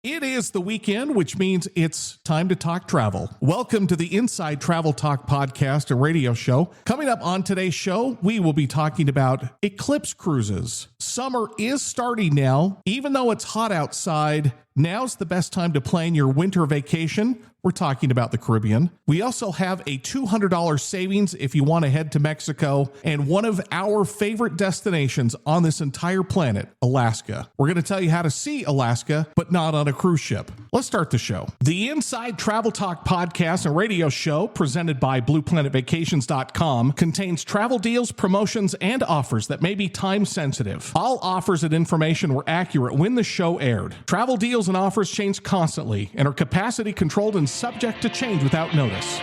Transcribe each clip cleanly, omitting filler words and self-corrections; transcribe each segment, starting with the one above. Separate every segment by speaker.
Speaker 1: It is the weekend, which means it's time to talk travel. Welcome to the Inside Travel Talk podcast and radio show. Coming up on today's show, we will be talking about Eclipse cruises. Summer is starting now. Even though it's hot outside, now's the best time to plan your winter vacation. We're talking about the Caribbean. We also have a $200 savings if you want to head to Mexico, and one of our favorite destinations on this entire planet, Alaska. We're going to tell you how to see Alaska, but not on a cruise ship. Let's start the show. The Inside Travel Talk podcast and radio show, presented by BluePlanetVacations.com, contains travel deals, promotions, and offers that may be time sensitive. All offers and information were accurate when the show aired. Travel deals and offers change constantly and are capacity controlled and subject to change without notice.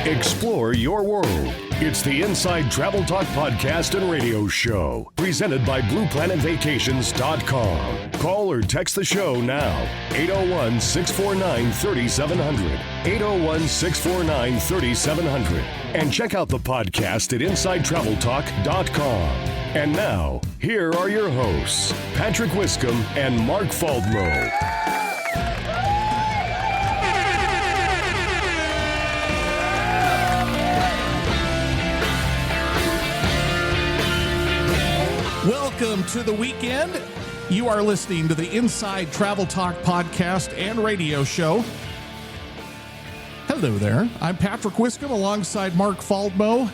Speaker 2: Explore your world. It's the Inside Travel Talk podcast and radio show, presented by BluePlanetVacations.com. Call or text the show now, 801-649-3700, 801-649-3700, and check out the podcast at InsideTravelTalk.com. And now, here are your hosts, Patrick Wiscombe and Mark Faldmo.
Speaker 1: Welcome to the weekend. You are listening to the Inside Travel Talk podcast and radio show. Hello there. I'm Patrick Wiscombe alongside Mark Faldmo,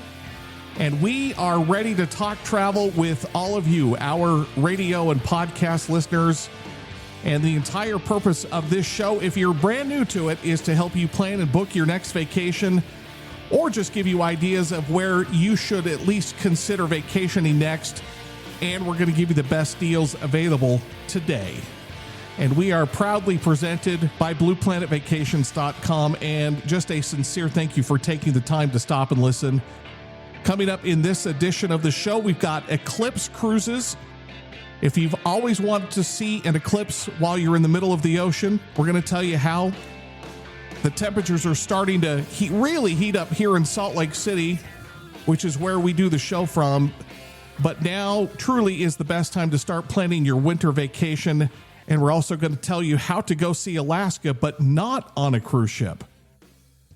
Speaker 1: and we are ready to talk travel with all of you, our radio and podcast listeners. And the entire purpose of this show, if you're brand new to it, is to help you plan and book your next vacation, or just give you ideas of where you should at least consider vacationing next. And we're going to give you the best deals available today. And we are proudly presented by BluePlanetVacations.com. And just a sincere thank you for taking the time to stop and listen. Coming up in this edition of the show, we've got Eclipse cruises. If you've always wanted to see an eclipse while you're in the middle of the ocean, we're going to tell you how. The temperatures are starting to really heat up here in Salt Lake City, which is where we do the show from. But now truly is the best time to start planning your winter vacation. And we're also going to tell you how to go see Alaska, but not on a cruise ship.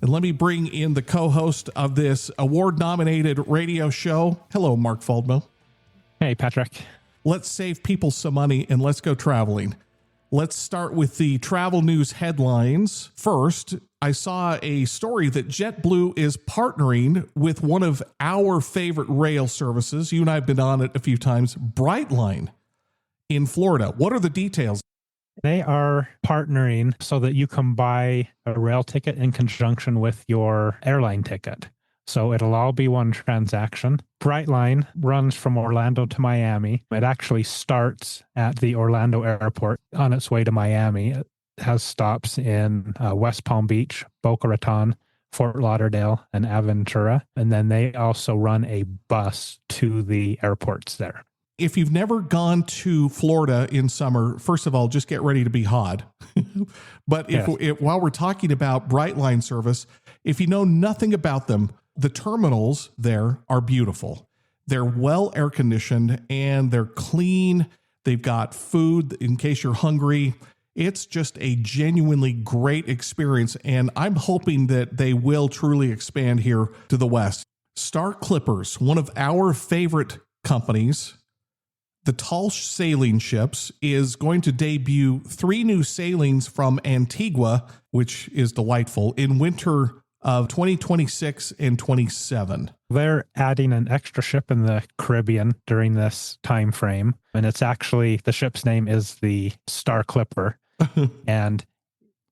Speaker 1: And let me bring in the co-host of this award-nominated radio show. Hello, Mark Faldmo.
Speaker 3: Hey, Patrick.
Speaker 1: Let's save people some money and let's go traveling. Let's start with the travel news headlines. First, I saw a story that JetBlue is partnering with one of our favorite rail services. You and I have been on it a few times, Brightline in Florida. What are the details?
Speaker 3: They are partnering so that you can buy a rail ticket in conjunction with your airline ticket. So it'll all be one transaction. Brightline runs from Orlando to Miami. It actually starts at the Orlando airport on its way to Miami. It has stops in West Palm Beach, Boca Raton, Fort Lauderdale, and Aventura. And then they also run a bus to the airports there.
Speaker 1: If you've never gone to Florida in summer, first of all, just get ready to be hot. But while we're talking about Brightline service, if you know nothing about them, the terminals there are beautiful. They're well air conditioned and they're clean. They've got food in case you're hungry. It's just a genuinely great experience. And I'm hoping that they will truly expand here to the West. Star Clippers, one of our favorite companies, the tall sailing ships, is going to debut 3 new sailings from Antigua, which is delightful, in winter of 2026 and 27.
Speaker 3: They're adding an extra ship in the Caribbean during this time frame. And it's actually, the ship's name is the Star Clipper. And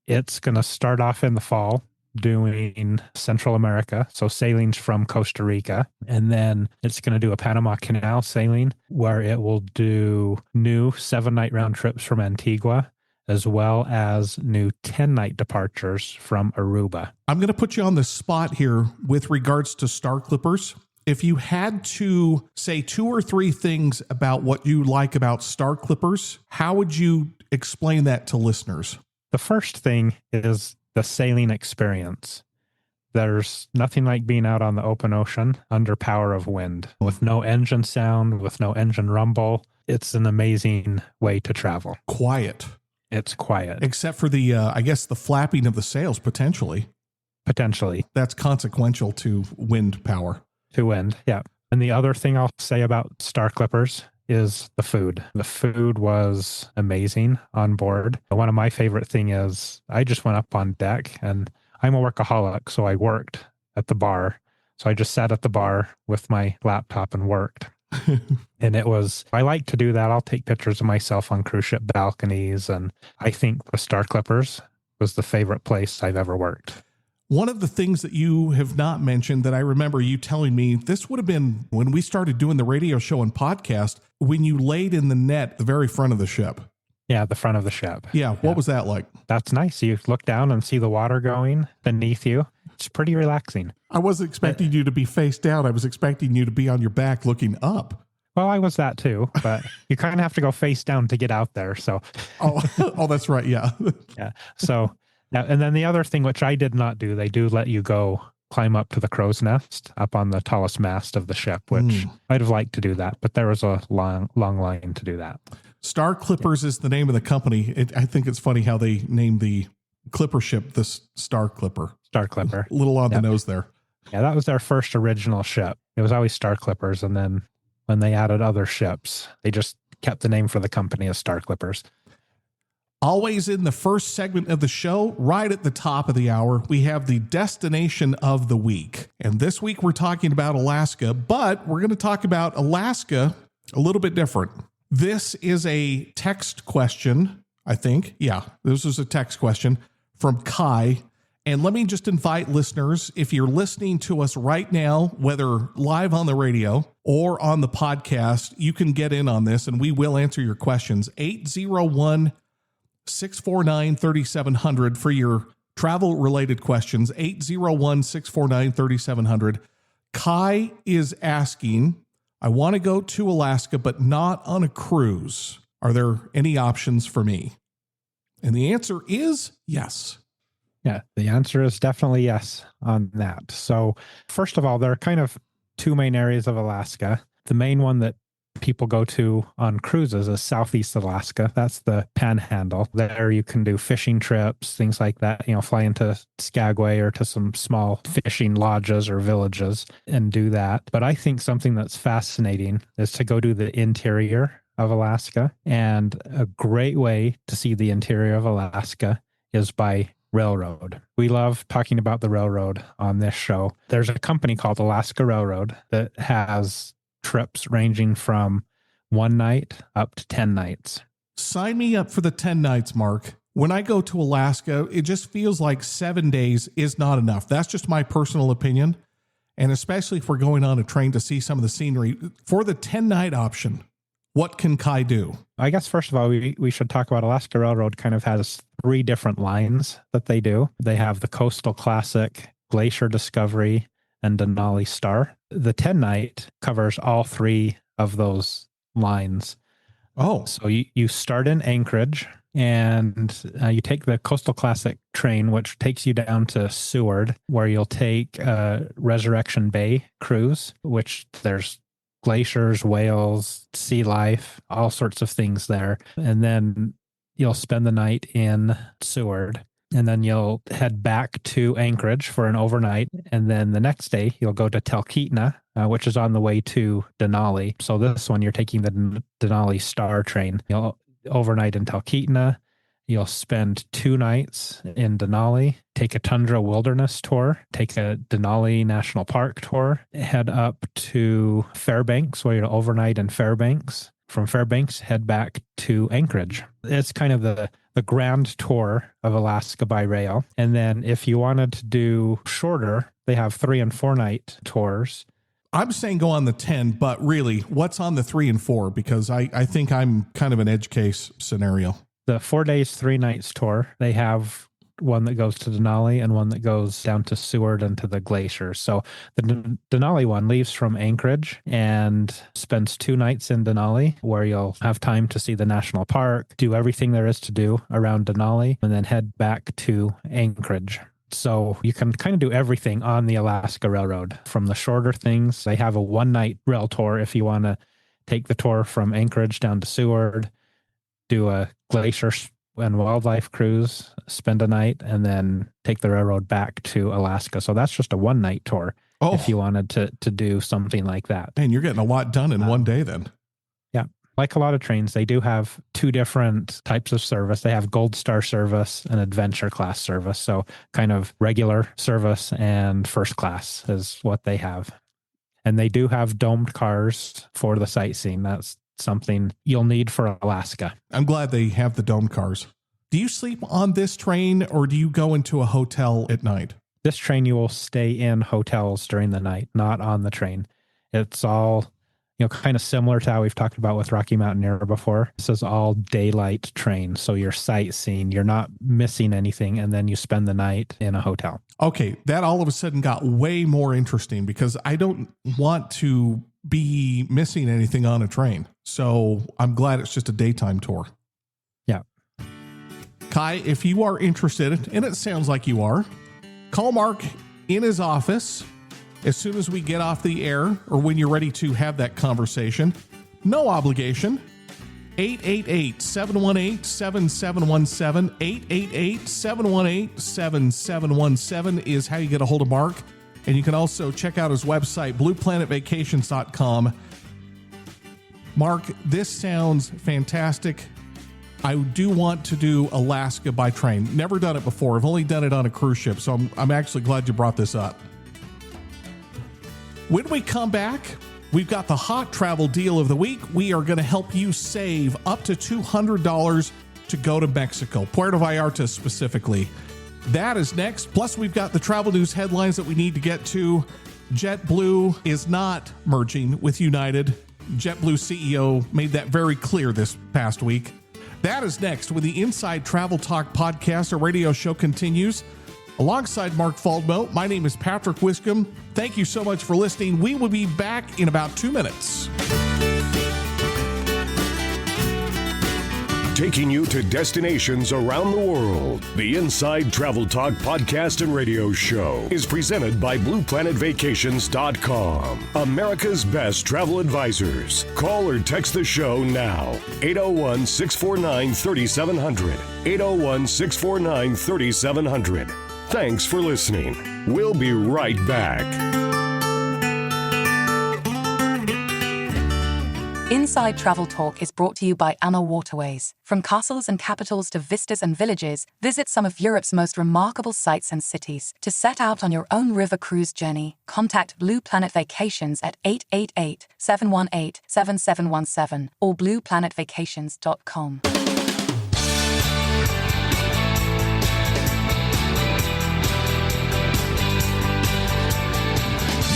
Speaker 3: it's going to start off in the fall doing Central America, so sailings from Costa Rica. And then it's going to do a Panama Canal sailing where it will do new 7-night round trips from Antigua, as well as new 10-night departures from Aruba.
Speaker 1: I'm going to put you on the spot here with regards to Star Clippers. If you had to say 2 or 3 things about what you like about Star Clippers, how would you explain that to listeners?
Speaker 3: The first thing is the sailing experience. There's nothing like being out on the open ocean under power of wind, with no engine sound, with no engine rumble. it's an amazing way to travel.
Speaker 1: Quiet.
Speaker 3: It's quiet.
Speaker 1: Except for the, I guess, the flapping of the sails, potentially.
Speaker 3: Potentially.
Speaker 1: That's consequential to wind power.
Speaker 3: To wind, yeah. And the other thing I'll say about Star Clippers is the food. The food was amazing on board. One of my favorite thing is I just went up on deck, and I'm a workaholic, so I worked at the bar. So I just sat at the bar with my laptop and worked. And I like to do that. I'll take pictures of myself on cruise ship balconies. And I think the Star Clippers was the favorite place I've ever worked.
Speaker 1: One of the things that you have not mentioned that I remember you telling me, this would have been when we started doing the radio show and podcast, when you laid in the net at the very front of the ship.
Speaker 3: Yeah, the front of the ship.
Speaker 1: Yeah. What was that like?
Speaker 3: That's nice. You look down and see the water going beneath you. It's pretty relaxing.
Speaker 1: I wasn't expecting you to be face down. I was expecting you to be on your back looking up.
Speaker 3: Well, I was that too, but you kind of have to go face down to get out there. So,
Speaker 1: oh, that's right. Yeah.
Speaker 3: Yeah. So, and then the other thing, which I did not do, they do let you go climb up to the crow's nest up on the tallest mast of the ship, which I'd have liked to do that, but there was a long line to do that.
Speaker 1: Star Clippers is the name of the company. I think it's funny how they named the clipper ship the Star Clipper.
Speaker 3: Star Clipper.
Speaker 1: A little on the nose there.
Speaker 3: Yeah, that was their first original ship. It was always Star Clippers, and then when they added other ships, they just kept the name for the company as Star Clippers.
Speaker 1: Always in the first segment of the show, right at the top of the hour, we have the destination of the week. And this week we're talking about Alaska, but we're going to talk about Alaska a little bit different. This is a text question, I think. Yeah, this is a text question from Kai. And let me just invite listeners, if you're listening to us right now, whether live on the radio or on the podcast, you can get in on this and we will answer your questions. 801-649-3700 for your travel-related questions. 801-649-3700. Kai is asking, I want to go to Alaska, but not on a cruise. Are there any options for me? And the answer is yes.
Speaker 3: Yeah, the answer is definitely yes on that. So first of all, there are kind of two main areas of Alaska. The main one that people go to on cruises is Southeast Alaska. That's the Panhandle. There you can do fishing trips, things like that, fly into Skagway or to some small fishing lodges or villages and do that. But I think something that's fascinating is to go do the interior of Alaska. And a great way to see the interior of Alaska is by railroad. We love talking about the railroad on this show. There's a company called Alaska Railroad that has trips ranging from 1 night up to 10 nights.
Speaker 1: Sign me up for the 10 nights, Mark. When I go to Alaska, it just feels like 7 days is not enough. That's just my personal opinion. And especially if we're going on a train to see some of the scenery. For the 10-night option, what can Kai do? I
Speaker 3: guess, first of all, we should talk about Alaska Railroad kind of has 3 different lines that they do. They have the Coastal Classic, Glacier Discovery, and Denali Star. The 10-night covers all 3 of those lines.
Speaker 1: Oh.
Speaker 3: So you start in Anchorage, and you take the Coastal Classic train, which takes you down to Seward, where you'll take Resurrection Bay cruise, which there's glaciers, whales, sea life, all sorts of things there. And then you'll spend the night in Seward. And then you'll head back to Anchorage for an overnight. And then the next day, you'll go to Talkeetna, which is on the way to Denali. So this one, you're taking the Denali Star train. You'll overnight in Talkeetna. You'll spend 2 nights in Denali, take a tundra wilderness tour, take a Denali National Park tour, head up to Fairbanks, where you'll overnight in Fairbanks. From Fairbanks, head back to Anchorage. It's kind of the grand tour of Alaska by rail. And then if you wanted to do shorter, they have 3 and 4 night tours.
Speaker 1: I'm saying go on the 10, but really, what's on the 3 and 4? Because I think I'm kind of an edge case scenario.
Speaker 3: The 4 days, 3 nights tour, they have one that goes to Denali and one that goes down to Seward and to the glaciers. So the Denali one leaves from Anchorage and spends 2 nights in Denali, where you'll have time to see the national park, do everything there is to do around Denali, and then head back to Anchorage. So you can kind of do everything on the Alaska Railroad. From the shorter things, they have a 1 night rail tour if you want to take the tour from Anchorage down to Seward, do a glacier and wildlife cruise, spend a night, and then take the railroad back to Alaska. So that's just a one-night tour if you wanted to do something like that.
Speaker 1: And you're getting a lot done in one day then.
Speaker 3: Yeah. Like a lot of trains, they do have two different types of service. They have Gold Star service and adventure class service. So kind of regular service and first class is what they have. And they do have domed cars for the sightseeing. That's something you'll need for Alaska.
Speaker 1: I'm glad they have the domed cars. Do you sleep on this train or do you go into a hotel at night?
Speaker 3: This train, you will stay in hotels during the night, not on the train. It's all, kind of similar to how we've talked about with Rocky Mountaineer before. This is all daylight train. So you're sightseeing, you're not missing anything, and then you spend the night in a hotel.
Speaker 1: Okay, that all of a sudden got way more interesting because I don't want to be missing anything on a train. So I'm glad it's just a daytime tour.
Speaker 3: Yeah.
Speaker 1: Kai, if you are interested, and it sounds like you are, call Mark in his office as soon as we get off the air or when you're ready to have that conversation. No obligation. 888-718-7717. 888-718-7717 is how you get a hold of Mark. And you can also check out his website, blueplanetvacations.com. Mark, this sounds fantastic. I do want to do Alaska by train. Never done it before. I've only done it on a cruise ship, so I'm actually glad you brought this up. When we come back, we've got the hot travel deal of the week. We are going to help you save up to $200 to go to Mexico, Puerto Vallarta specifically. That is next. Plus, we've got the travel news headlines that we need to get to. JetBlue is not merging with United. JetBlue CEO made that very clear this past week. That is next when the Inside Travel Talk podcast or radio show continues. Alongside Mark Faldmo, my name is Patrick Wiscombe. Thank you so much for listening. We will be back in about 2 minutes.
Speaker 2: Taking you to destinations around the world. The Inside Travel Talk podcast and radio show is presented by BluePlanetVacations.com, America's best travel advisors. Call or text the show now. 801-649-3700. 801-649-3700. Thanks for listening. We'll be right back.
Speaker 4: Inside Travel Talk is brought to you by AMA Waterways. From castles and capitals to vistas and villages, visit some of Europe's most remarkable sites and cities. To set out on your own river cruise journey, contact Blue Planet Vacations at 888-718-7717 or blueplanetvacations.com.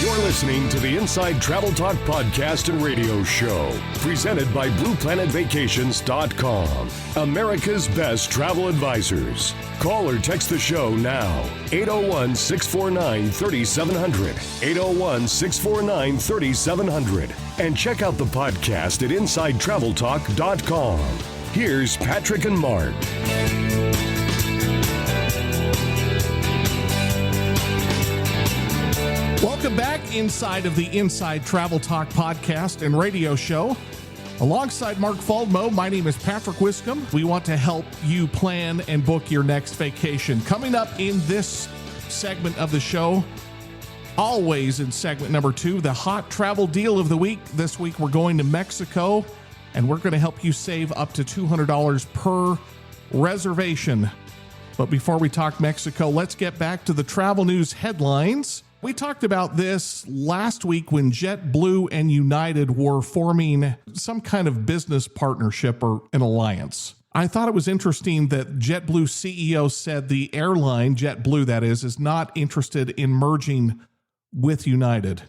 Speaker 2: You're listening to the Inside Travel Talk podcast and radio show, presented by BluePlanetVacations.com, America's best travel advisors. Call or text the show now, 801-649-3700, 801-649-3700, and check out the podcast at InsideTravelTalk.com. Here's Patrick and Mark.
Speaker 1: Welcome back inside of the Inside Travel Talk podcast and radio show. Alongside Mark Faldmo, my name is Patrick Wiscombe. We want to help you plan and book your next vacation. Coming up in this segment of the show, always in segment number 2, the hot travel deal of the week. This week we're going to Mexico, and we're going to help you save up to $200 per reservation. But before we talk Mexico, let's get back to the travel news headlines. We talked about this last week when JetBlue and United were forming some kind of business partnership or an alliance. I thought it was interesting that JetBlue CEO said the airline, JetBlue that is not interested in merging with United.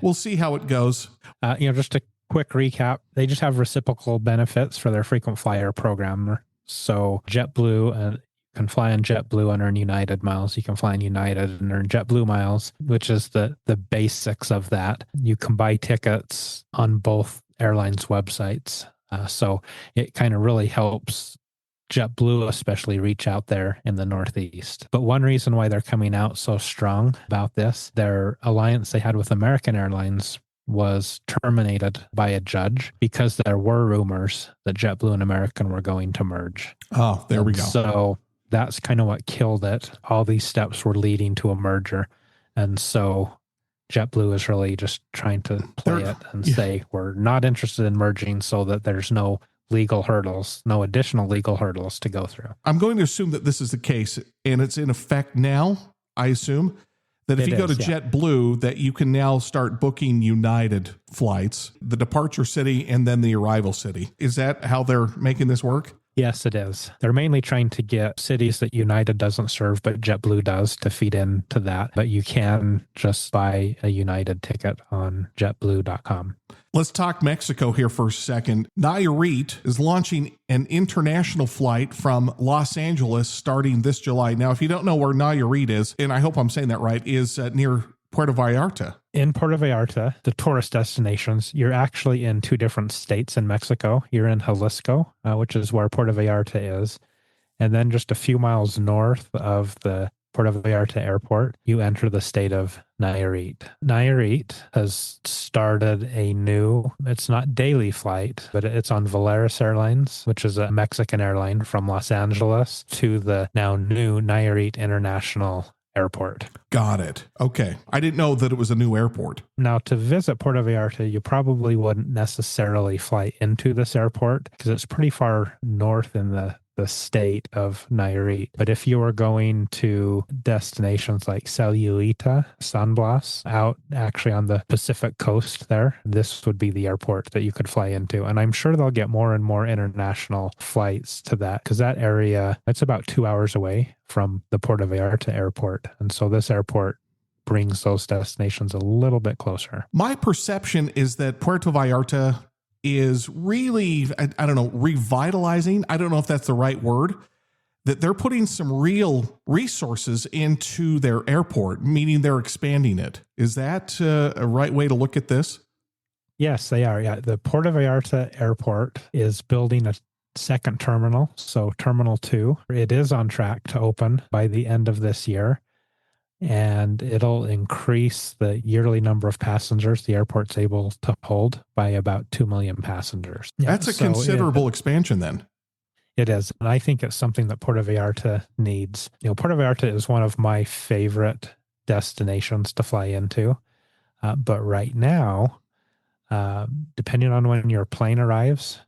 Speaker 1: We'll see how it goes.
Speaker 3: Just a quick recap. They just have reciprocal benefits for their frequent flyer program. So JetBlue can fly on JetBlue and earn United miles. You can fly on United and earn JetBlue miles, which is the basics of that. You can buy tickets on both airlines' websites. So it kind of really helps JetBlue especially reach out there in the Northeast. But one reason why they're coming out so strong about this, their alliance they had with American Airlines was terminated by a judge because there were rumors that JetBlue and American were going to merge.
Speaker 1: Oh, there we go.
Speaker 3: So that's kind of what killed it. All these steps were leading to a merger. And so JetBlue is really just trying to play it and say, we're not interested in merging so that there's no legal hurdles, no additional legal hurdles to go through.
Speaker 1: I'm going to assume that this is the case, and it's in effect now, I assume. That if you go to JetBlue, that you can now start booking United flights, the departure city and then the arrival city. Is that how they're making this work?
Speaker 3: Yes, it is. They're mainly trying to get cities that United doesn't serve, but JetBlue does to feed into that. But you can just buy a United ticket on jetblue.com.
Speaker 1: Let's talk Mexico here for a second. Nayarit is launching an international flight from Los Angeles starting this July. Now, if you don't know where Nayarit is, and I hope I'm saying that right, is near Puerto Vallarta.
Speaker 3: In Puerto Vallarta, the tourist destinations, you're actually in two different states in Mexico. You're in Jalisco, which is where Puerto Vallarta is. And then just a few miles north of the Puerto Vallarta airport, you enter the state of Nayarit. Nayarit has started a new, it's not daily flight, but it's on Volaris Airlines, which is a Mexican airline from Los Angeles to the now new Nayarit International Airport.
Speaker 1: Got it. Okay. I didn't know that it was a new airport.
Speaker 3: Now, to visit Puerto Vallarta, you probably wouldn't necessarily fly into this airport because it's pretty far north in the state of Nayarit. But if you were going to destinations like Sayulita, San Blas, out actually on the Pacific coast there, this would be the airport that you could fly into. And I'm sure they'll get more and more international flights to that because that area, it's about 2 hours away from the Puerto Vallarta airport. And so this airport brings those destinations a little bit closer.
Speaker 1: My perception is that Puerto Vallarta is really, I don't know, revitalizing. I don't know if that's the right word, that they're putting some real resources into their airport, meaning they're expanding it. Is that a right way to look at this?
Speaker 3: Yes, they are. Yeah. The Puerto Vallarta airport is building a second terminal. So Terminal 2, it is on track to open by the end of this year. And it'll increase the yearly number of passengers the airport's able to hold by about 2 million passengers. Yeah,
Speaker 1: that's a considerable expansion then.
Speaker 3: It is. And I think it's something that Puerto Vallarta needs. You know, Puerto Vallarta is one of my favorite destinations to fly into. But right now, depending on when your plane arrives,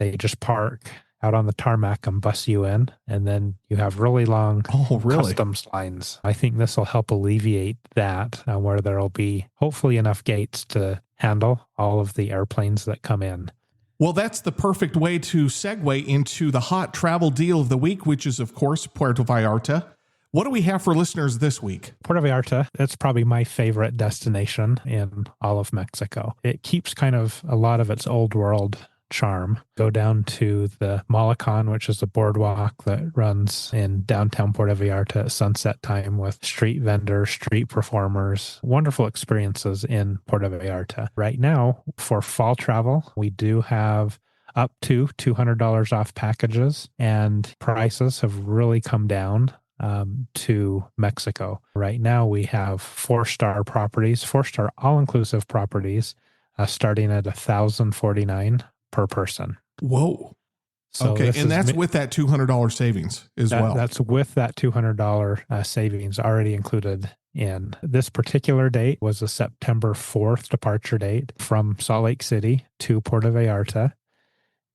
Speaker 3: they just park out on the tarmac and bus you in, and then you have really long customs lines. I think this will help alleviate that, where there will be hopefully enough gates to handle all of the airplanes that come in.
Speaker 1: Well, that's the perfect way to segue into the hot travel deal of the week, which is, of course, Puerto Vallarta. What do we have for listeners this week?
Speaker 3: Puerto Vallarta, it's probably my favorite destination in all of Mexico. It keeps kind of a lot of its old world charm. Go down to the Malecon, which is a boardwalk that runs in downtown Puerto Vallarta at sunset time with street vendors, street performers, wonderful experiences in Puerto Vallarta. Right now, for fall travel, we do have up to $200 off packages, and prices have really come down to Mexico. Right now, we have 4-star properties, 4-star all-inclusive properties, starting at $1,049 per person.
Speaker 1: Whoa.
Speaker 3: So
Speaker 1: okay. And that's with that $200 savings as well.
Speaker 3: That's with that $200 savings already included in. This particular date was a September 4th departure date from Salt Lake City to Puerto Vallarta.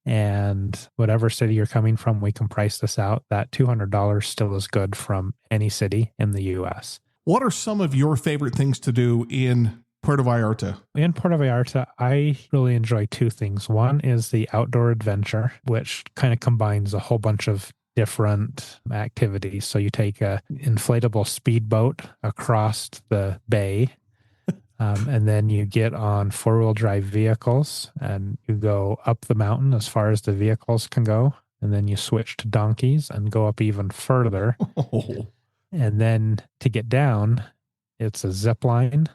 Speaker 3: And whatever city you're coming from, we can price this out. That $200 still is good from any city in the U.S.
Speaker 1: What are some of your favorite things to do in Puerto Vallarta?
Speaker 3: In Puerto Vallarta, I really enjoy two things. One is the outdoor adventure, which kind of combines a whole bunch of different activities. So you take a inflatable speedboat across the bay, and then you get on 4-wheel drive vehicles and you go up the mountain as far as the vehicles can go. And then you switch to donkeys and go up even further.
Speaker 1: Oh.
Speaker 3: And then to get down, it's a zip line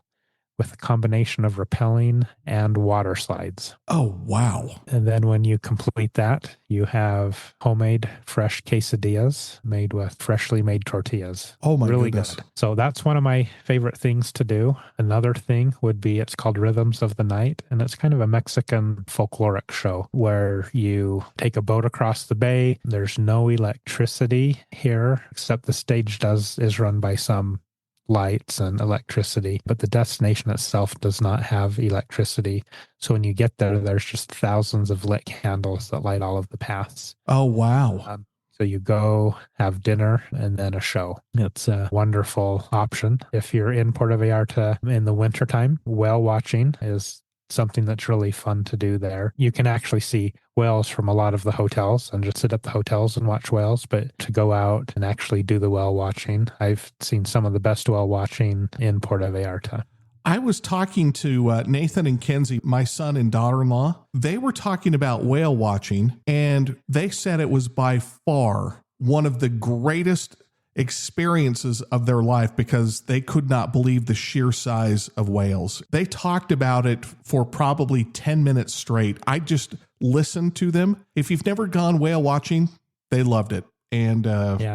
Speaker 3: with a combination of rappelling and water slides.
Speaker 1: Oh, wow.
Speaker 3: And then when you complete that, you have homemade fresh quesadillas made with freshly made tortillas.
Speaker 1: Oh, my
Speaker 3: really
Speaker 1: goodness.
Speaker 3: good. So that's one of my favorite things to do. Another thing would be, it's called Rhythms of the Night, and it's kind of a Mexican folkloric show where you take a boat across the bay. There's no electricity here, except the stage is run by some lights and electricity, but the destination itself does not have electricity. So when you get there, there's just thousands of lit candles that light all of the paths.
Speaker 1: Oh, wow.
Speaker 3: So you go have dinner and then a show. It's a wonderful option. If you're in Puerto Vallarta in the wintertime, whale watching is something that's really fun to do there. You can actually see whales from a lot of the hotels and just sit at the hotels and watch whales, but to go out and actually do the whale watching, I've seen some of the best whale watching in Puerto Vallarta.
Speaker 1: I was talking to Nathan and Kenzie, my son and daughter-in-law. They were talking about whale watching, and they said it was by far one of the greatest experiences of their life because they could not believe the sheer size of whales. They talked about it for probably 10 minutes straight. I just listened to them. If you've never gone whale watching, they loved it. And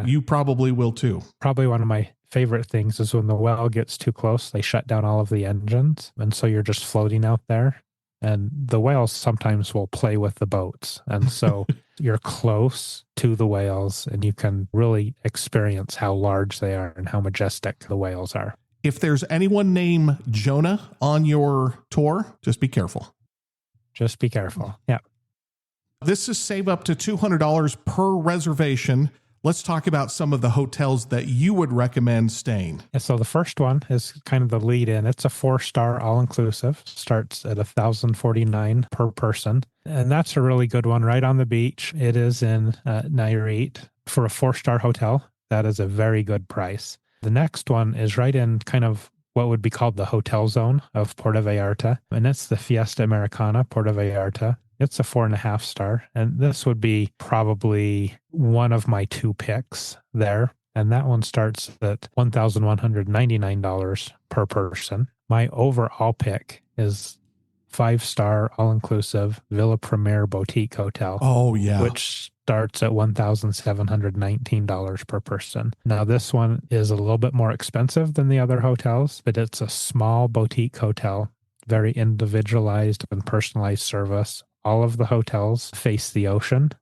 Speaker 1: you probably will too.
Speaker 3: Probably one of my favorite things is when the whale gets too close, they shut down all of the engines. And so you're just floating out there. And the whales sometimes will play with the boats. And so you're close to the whales and you can really experience how large they are and how majestic the whales are.
Speaker 1: If there's anyone named Jonah on your tour, just be careful.
Speaker 3: Just be careful. Yeah.
Speaker 1: This is save up to $200 per reservation. Let's talk about some of the hotels that you would recommend staying.
Speaker 3: And so the first one is kind of the lead in. It's a 4-star all-inclusive. Starts at $1,049 per person. And that's a really good one right on the beach. It is in Nayarit. For a 4-star hotel, that is a very good price. The next one is right in kind of what would be called the hotel zone of Puerto Vallarta. And it's the Fiesta Americana, Puerto Vallarta. It's a 4.5 star. And this would be probably one of my 2 picks there. And that one starts at $1,199 per person. My overall pick is 5-star all-inclusive Villa Premier Boutique Hotel.
Speaker 1: Oh, yeah.
Speaker 3: Which starts at $1,719 per person. Now, this one is a little bit more expensive than the other hotels, but it's a small boutique hotel, very individualized and personalized service. All of the hotels face the ocean.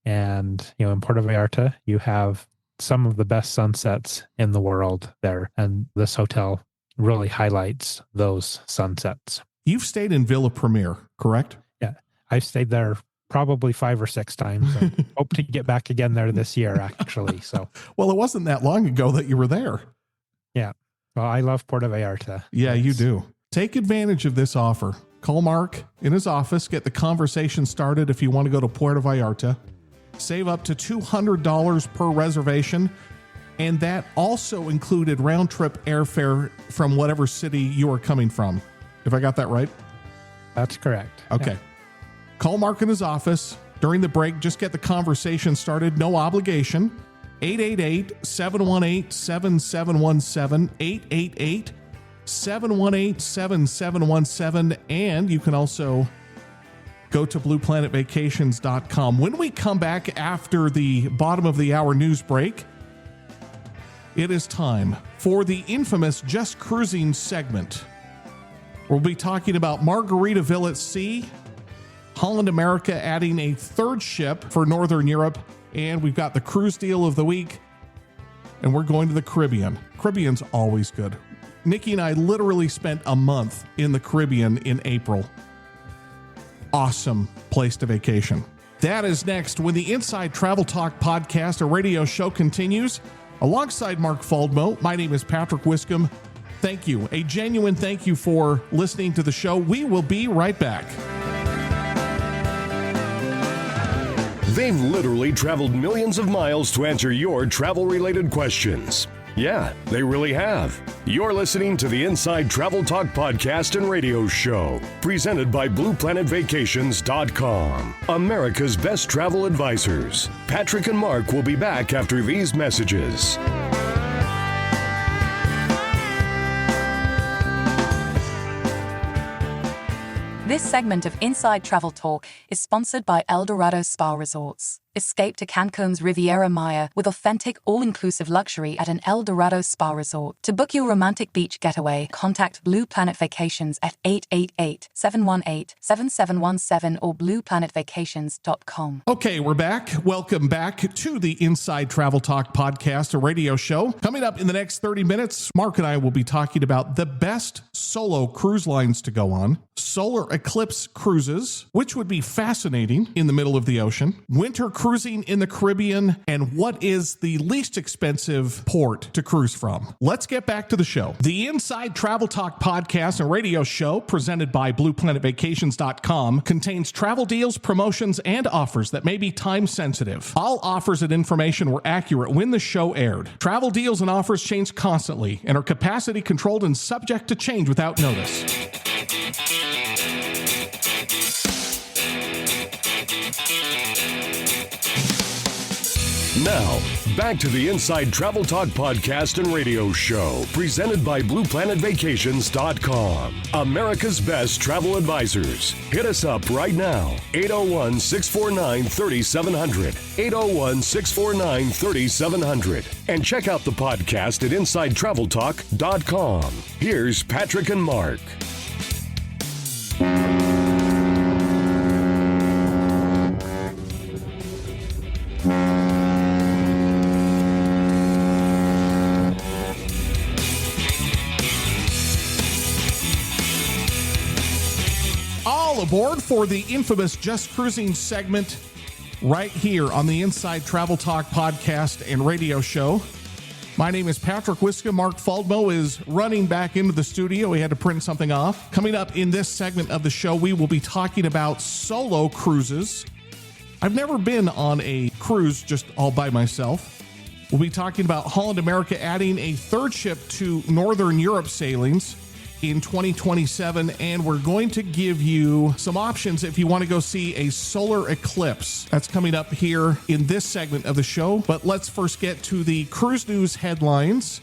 Speaker 3: And, in Puerto Vallarta, you have some of the best sunsets in the world there. And this hotel really highlights those sunsets.
Speaker 1: You've stayed in Villa Premier, correct?
Speaker 3: Yeah. I've stayed there probably 5 or 6 times. And hope to get back again there this year, actually. So,
Speaker 1: well, it wasn't that long ago that you were there.
Speaker 3: Yeah. Well, I love Puerto Vallarta.
Speaker 1: Yeah, you do. Take advantage of this offer. Call Mark in his office, get the conversation started if you want to go to Puerto Vallarta. Save up to $200 per reservation. And that also included round trip airfare from whatever city you are coming from. If I got that right?
Speaker 3: That's correct.
Speaker 1: Okay. Yeah. Call Mark in his office during the break. Just get the conversation started. No obligation. 888-718-7717. 888-718-7717. And you can also go to blueplanetvacations.com. When we come back after the bottom of the hour news break, it is time for the infamous Just Cruising segment. We'll be talking about Margaritaville at Sea, Holland America adding a 3rd ship for Northern Europe, and we've got the cruise deal of the week, and we're going to the Caribbean. Caribbean's always good. Nikki and I literally spent a month in the Caribbean in April. Awesome place to vacation. That is next when the Inside Travel Talk podcast, a radio show, continues. Alongside Mark Faldmo, my name is Patrick Wiscombe. Thank you. A genuine thank you for listening to the show. We will be right back.
Speaker 2: They've literally traveled millions of miles to answer your travel-related questions. Yeah, they really have. You're listening to the Inside Travel Talk podcast and radio show, presented by BluePlanetVacations.com, America's best travel advisors. Patrick and Mark will be back after these messages.
Speaker 4: This segment of Inside Travel Talk is sponsored by El Dorado Spa Resorts. Escape to Cancun's Riviera Maya with authentic, all-inclusive luxury at an El Dorado Spa Resort. To book your romantic beach getaway, contact Blue Planet Vacations at 888-718-7717 or blueplanetvacations.com.
Speaker 1: Okay, we're back. Welcome back to the Inside Travel Talk podcast, a radio show. Coming up in the next 30 minutes, Mark and I will be talking about the best solo cruise lines to go on, solar eclipse cruises, which would be fascinating in the middle of the ocean, winter cruising in the Caribbean, and what is the least expensive port to cruise from. Let's get back to the show. The Inside Travel Talk podcast and radio show, presented by blueplanetvacations.com, contains travel deals, promotions, and offers that may be time sensitive. All offers and information were accurate when the show aired. Travel deals and offers change constantly and are capacity controlled and subject to change without notice.
Speaker 2: Now, back to the Inside Travel Talk podcast and radio show, presented by blueplanetvacations.com. America's best travel advisors. Hit us up right now, 801-649-3700, 801-649-3700, and check out the podcast at InsideTravelTalk.com. Here's Patrick and Mark.
Speaker 1: Aboard for the infamous Just Cruising segment right here on the Inside Travel Talk podcast and radio show. My name is Patrick Wiscombe. Mark Faldmo is running back into the studio. We had to print something off. Coming up in this segment of the show, we will be talking about solo cruises. I've never been on a cruise just all by myself. We'll be talking about Holland America adding a third ship to Northern Europe sailings in 2027, and we're going to give you some options if you want to go see a solar eclipse. That's coming up here in this segment of the show. But let's first get to the cruise news headlines.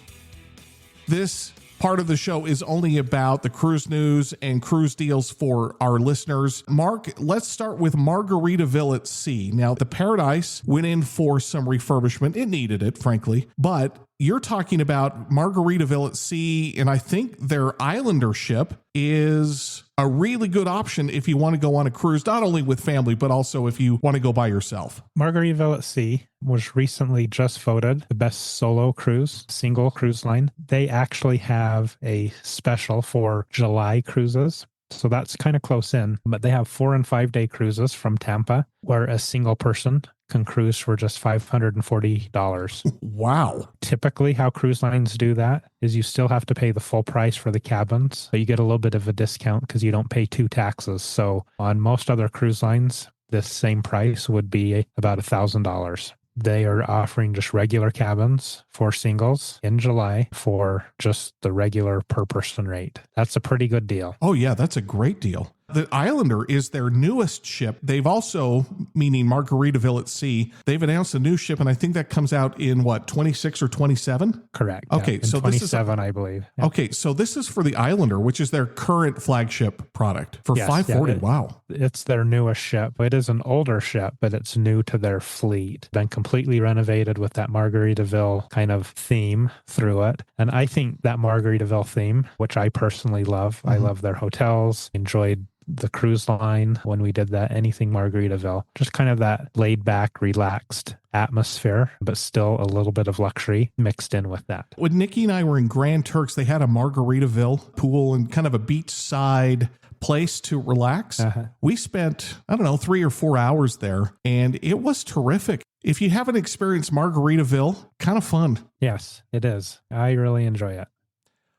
Speaker 1: This part of the show is only about the cruise news and cruise deals for our listeners. Mark, let's start with Margaritaville at Sea. Now, the Paradise went in for some refurbishment. It needed it, frankly, but you're talking about Margaritaville at Sea, and I think their Islander ship is a really good option if you want to go on a cruise, not only with family, but also if you want to go by yourself.
Speaker 3: Margaritaville at Sea was recently just voted the best solo cruise, single cruise line. They actually have a special for July cruises. So that's kind of close in, but they have 4 and 5 day cruises from Tampa where a single person can cruise for just $540.
Speaker 1: Wow.
Speaker 3: Typically how cruise lines do that is you still have to pay the full price for the cabins, but you get a little bit of a discount because you don't pay 2 taxes. So on most other cruise lines, this same price would be about $1,000. They are offering just regular cabins for singles in July for just the regular per person rate. That's a pretty good deal.
Speaker 1: Oh, yeah, that's a great deal. The Islander is their newest ship. They've also, meaning Margaritaville at Sea, they've announced a new ship, and I think that comes out in, 26 or 27?
Speaker 3: Correct.
Speaker 1: Okay,
Speaker 3: yeah.
Speaker 1: so
Speaker 3: 27, I believe. Yeah.
Speaker 1: Okay, so this is for the Islander, which is their current flagship product for
Speaker 3: Yes,
Speaker 1: $540.
Speaker 3: yeah,
Speaker 1: Wow.
Speaker 3: It's their newest ship. It is an older ship, but it's new to their fleet. Been completely renovated with that Margaritaville kind of theme through it. And I think that Margaritaville theme, which I personally love, I love their hotels, enjoyed the cruise line when we did that, anything Margaritaville, just kind of that laid back, relaxed atmosphere, but still a little bit of luxury mixed in with that.
Speaker 1: When Nikki and I were in Grand Turks, they had a Margaritaville pool and kind of a beachside place to relax. We spent, 3 or 4 hours there, and it was terrific. If you haven't experienced Margaritaville, kind of fun.
Speaker 3: Yes, it is. I really enjoy it.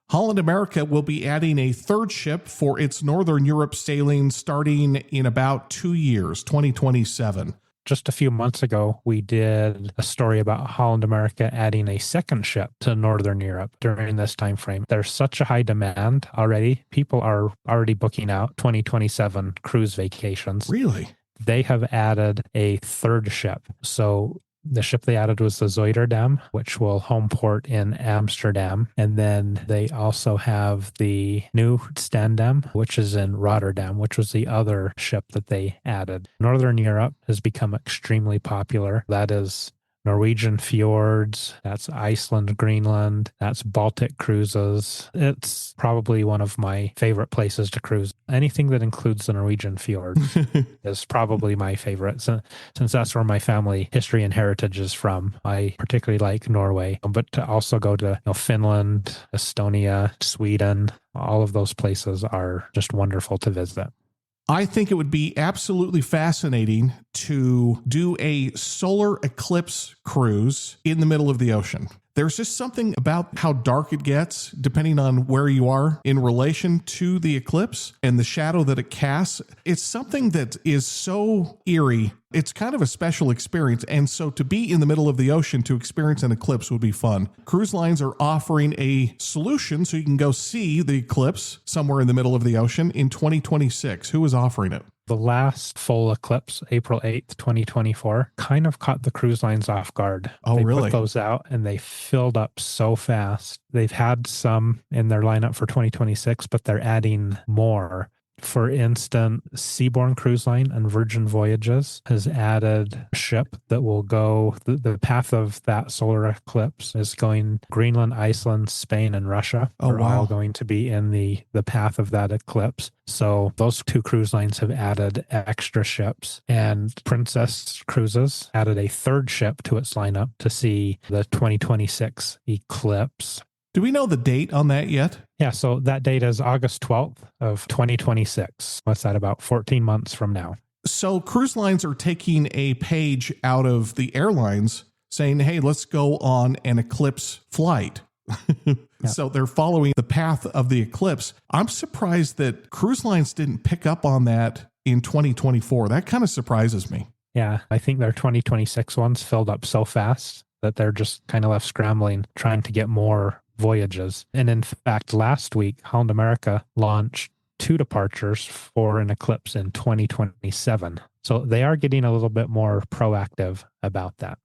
Speaker 1: Holland America will be adding a third ship for its Northern Europe sailing starting in about 2 years, 2027.
Speaker 3: Just a few months ago, we did a story about Holland America adding a second ship to Northern Europe during this time frame. There's such a high demand already. People are already booking out 2027 cruise vacations.
Speaker 1: Really?
Speaker 3: They have added a third ship. So The ship they added was the Zuiderdam, which will home port in Amsterdam. And then they also have the new Standam, which is in Rotterdam, which was the other ship that they added. Northern Europe has become extremely popular. That is Norwegian fjords, that's Iceland, Greenland, that's Baltic cruises. It's probably one of my favorite places to cruise. Anything that includes the Norwegian fjords is probably my favorite, since that's where my family history and heritage is from. I particularly like Norway, but to also go to Finland, Estonia, Sweden, all of those places are just wonderful to visit.
Speaker 1: I think it would be absolutely fascinating to do a solar eclipse cruise in the middle of the ocean. There's just something about how dark it gets, depending on where you are in relation to the eclipse and the shadow that it casts. It's something that is so eerie. It's kind of a special experience. And so to be in the middle of the ocean to experience an eclipse would be fun. Cruise lines are offering a solution so you can go see the eclipse somewhere in the middle of the ocean in 2026. Who is offering it?
Speaker 3: The last full eclipse, April 8th, 2024, kind of caught the cruise lines off guard.
Speaker 1: Oh,
Speaker 3: they
Speaker 1: really?
Speaker 3: put those out and they filled up so fast. They've had some in their lineup for 2026, but they're adding more. For instance, Seabourn Cruise Line and Virgin Voyages has added a ship that will go, the path of that solar eclipse is going Greenland, Iceland, Spain, and Russia.
Speaker 1: Oh,
Speaker 3: are
Speaker 1: wow.
Speaker 3: all going to be in the path of that eclipse. So those two cruise lines have added extra ships, and Princess Cruises added a third ship to its lineup to see the 2026 eclipse.
Speaker 1: Do we know the date on that yet?
Speaker 3: Yeah, so that date is August 12th of 2026. What's that, about 14 months from now?
Speaker 1: So cruise lines are taking a page out of the airlines saying, hey, let's go on an eclipse flight. So they're following the path of the eclipse. I'm surprised that cruise lines didn't pick up on that in 2024. That kind of surprises me.
Speaker 3: Yeah, I think their 2026 ones filled up so fast that they're just kind of left scrambling, trying to get more voyages. And in fact, last week, Holland America launched 2 departures for an eclipse in 2027. So they are getting a little bit more proactive about that.